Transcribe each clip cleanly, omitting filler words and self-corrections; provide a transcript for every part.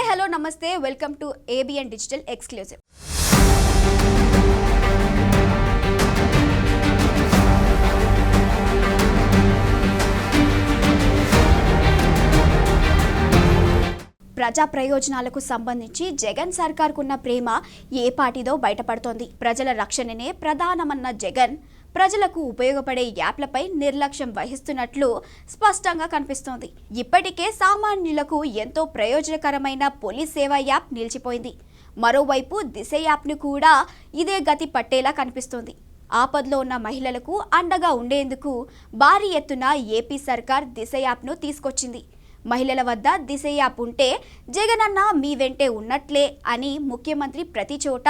Hello నమస్తే welcome to ABN digital exclusive. ప్రజా ప్రయోజనాలకు సంబంధించి జగన్ సర్కార్కున్న ప్రేమ ఏ పాటిదో బయటపడుతోంది. ప్రజల రక్షణనే ప్రధానమన్న జగన్ ప్రజలకు ఉపయోగపడే యాప్లపై నిర్లక్ష్యం వహిస్తున్నట్లు స్పష్టంగా కనిపిస్తోంది. ఇప్పటికే సామాన్యులకు ఎంతో ప్రయోజనకరమైన పోలీస్ సేవ యాప్ నిలిచిపోయింది. మరోవైపు దిశ యాప్ను కూడా ఇదే గతి పట్టేలా కనిపిస్తోంది. ఆపదలో ఉన్న మహిళలకు అండగా ఉండేందుకు భారీ ఎత్తున ఏపీ సర్కార్ దిశ యాప్ను తీసుకొచ్చింది. మహిళల వద్ద దిశ యాప్ ఉంటే జగనన్న మీ వెంటే ఉన్నట్లే అని ముఖ్యమంత్రి ప్రతి చోట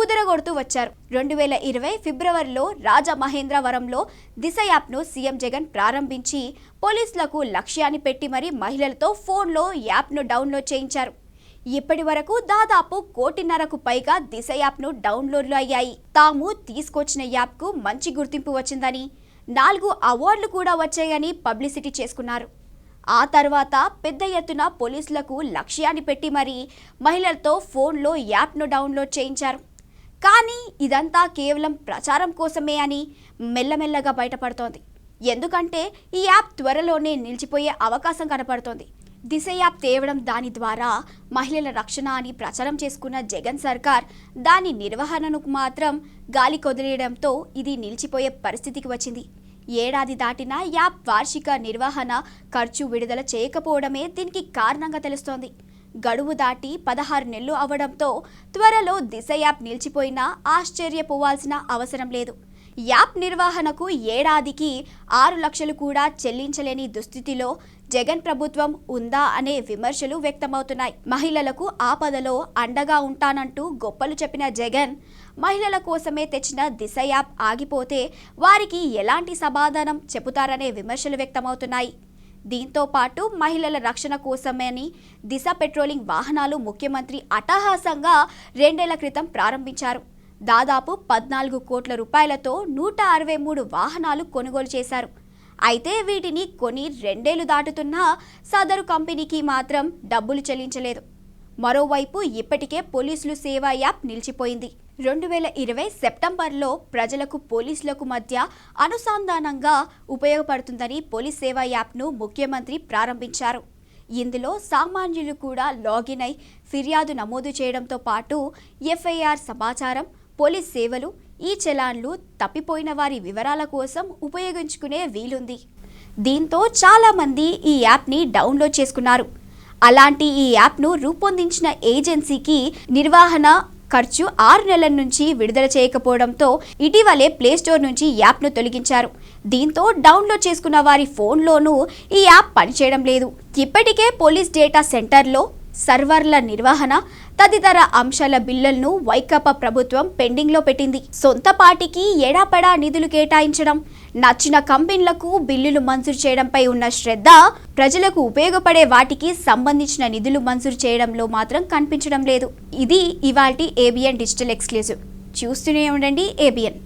ఊదరగొడుతూ వచ్చారు. 2020 ఫిబ్రవరిలో రాజమహేంద్రవరంలో దిశ యాప్ను సీఎం జగన్ ప్రారంభించి పోలీసులకు లక్ష్యాన్ని పెట్టి మరీ మహిళలతో ఫోన్లో యాప్ను డౌన్లోడ్ చేయించారు. ఇప్పటి వరకు దాదాపు 1.5 కోటికి పైగా దిశ యాప్ను డౌన్లోడ్లు అయ్యాయి. తాము తీసుకొచ్చిన యాప్కు మంచి గుర్తింపు వచ్చిందని, 4 అవార్డులు కూడా వచ్చాయని పబ్లిసిటీ చేసుకున్నారు. ఆ తర్వాత పెద్ద ఎత్తున పోలీసులకు లక్ష్యాన్ని పెట్టి మరీ మహిళలతో ఫోన్లో యాప్ను డౌన్లోడ్ చేయించారు. కానీ ఇదంతా కేవలం ప్రచారం కోసమే అని మెల్లమెల్లగా బయటపడుతోంది. ఎందుకంటే ఈ యాప్ త్వరలోనే నిలిచిపోయే అవకాశం కనపడుతోంది. దిశ యాప్ తేవడం, దాని ద్వారా మహిళల రక్షణ అని ప్రచారం చేసుకున్న జగన్ సర్కార్ దాని నిర్వహణను మాత్రం గాలి కొదిలేయడంతో ఇది నిలిచిపోయే పరిస్థితికి వచ్చింది. ఏడాది దాటినా యాప్ వార్షిక నిర్వహణ ఖర్చు విడుదల చేయకపోవడమే దీనికి కారణంగా తెలుస్తోంది. గడువు దాటి 16 నెలలు అవడంతో త్వరలో దిశ యాప్ నిలిచిపోయినా ఆశ్చర్యపోవాల్సిన అవసరం లేదు. యాప్ నిర్వహణకు ఏడాదికి 6 లక్షలు కూడా చెల్లించలేని దుస్థితిలో జగన్ ప్రభుత్వం ఉందా అనే విమర్శలు వ్యక్తమవుతున్నాయి. మహిళలకు ఆపదలో అండగా ఉంటానంటూ గొప్పలు చెప్పిన జగన్ మహిళల కోసమే తెచ్చిన దిశ యాప్ ఆగిపోతే వారికి ఎలాంటి సమాధానం చెబుతారనే విమర్శలు వ్యక్తమవుతున్నాయి. దీంతో పాటు మహిళల రక్షణ కోసమని దిశ పెట్రోలింగ్ వాహనాలు ముఖ్యమంత్రి అట్టహాసంగా 2 ఏళ్ల క్రితం ప్రారంభించారు. దాదాపు 14 కోట్ల రూపాయలతో 163 వాహనాలు కొనుగోలు చేశారు. అయితే వీటిని కొని 2 ఏళ్లు దాటుతున్నా సదరు కంపెనీకి మాత్రం డబ్బులు చెల్లించలేదు. మరోవైపు ఇప్పటికే పోలీసులు సేవా యాప్ నిలిచిపోయింది. 2020 సెప్టెంబర్లో ప్రజలకు పోలీసులకు మధ్య అనుసంధానంగా ఉపయోగపడుతుందని పోలీస్ సేవా యాప్ను ముఖ్యమంత్రి ప్రారంభించారు. ఇందులో సామాన్యులు కూడా లాగిన్ అయి ఫిర్యాదు నమోదు చేయడంతో పాటు ఎఫ్ఐఆర్ సమాచారం, పోలీస్ సేవలు, ఈ చలాన్లు, తప్పిపోయిన వారి వివరాల కోసం ఉపయోగించుకునే వీలుంది. దీంతో చాలామంది ఈ యాప్ని డౌన్లోడ్ చేసుకున్నారు. అలాంటి ఈ యాప్ను రూపొందించిన ఏజెన్సీకి నిర్వహణ ఖర్చు 6 నెలల నుంచి విడుదల చేయకపోవడంతో ఇటీవలే ప్లేస్టోర్ నుంచి యాప్ను తొలగించారు. దీంతో డౌన్లోడ్ చేసుకున్న వారి ఫోన్లోనూ ఈ యాప్ పనిచేయడం లేదు. ఇప్పటికే పోలీస్ డేటా సెంటర్లో సర్వర్ల నిర్వహణ తదితర అంశాల బిల్లులను వైకాపా ప్రభుత్వం పెండింగ్లో పెట్టింది. సొంత పార్టీకి ఎడాపెడా నిధులు కేటాయించడం, నచ్చిన కంపెనీలకు బిల్లులు మంజూరు చేయడంపై ఉన్న శ్రద్ధ ప్రజలకు ఉపయోగపడే వాటికి సంబంధించిన నిధులు మంజూరు చేయడంలో మాత్రం కనిపించడం లేదు. ఇది ఇవాల్టి ఏబిఎన్ డిజిటల్ ఎక్స్క్లూజివ్. చూస్తూనే ఉండండి ఏబిఎన్.